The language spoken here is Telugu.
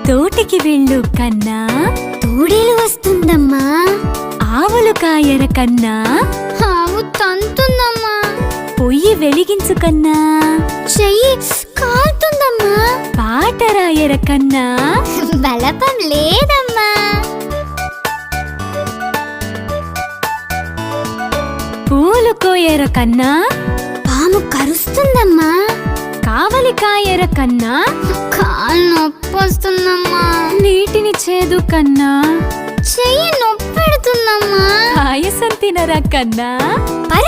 తోటికి వెళ్ళు కన్నా, తోడేలు వస్తుందమ్మా. ఆవులు కాయర కన్నా, ఆవు తంతుందమ్మా. పొయ్యి వెలిగించు కన్నా, చెయ్యి కాలుతుందమ్మా. పాట రాయర కన్నా, బలపం లేదమ్మా. పూలు కోయర కన్నా, పాము కరుస్తుందమ్మా. కావలి కాయర కన్నా, కాలు నొప్పి వస్తుందమ్మా. నీటిని చేదు కన్నా, చెయ్యి నొప్పెడుతుందమ్మా. పాయసం తినరా కన్నా, పర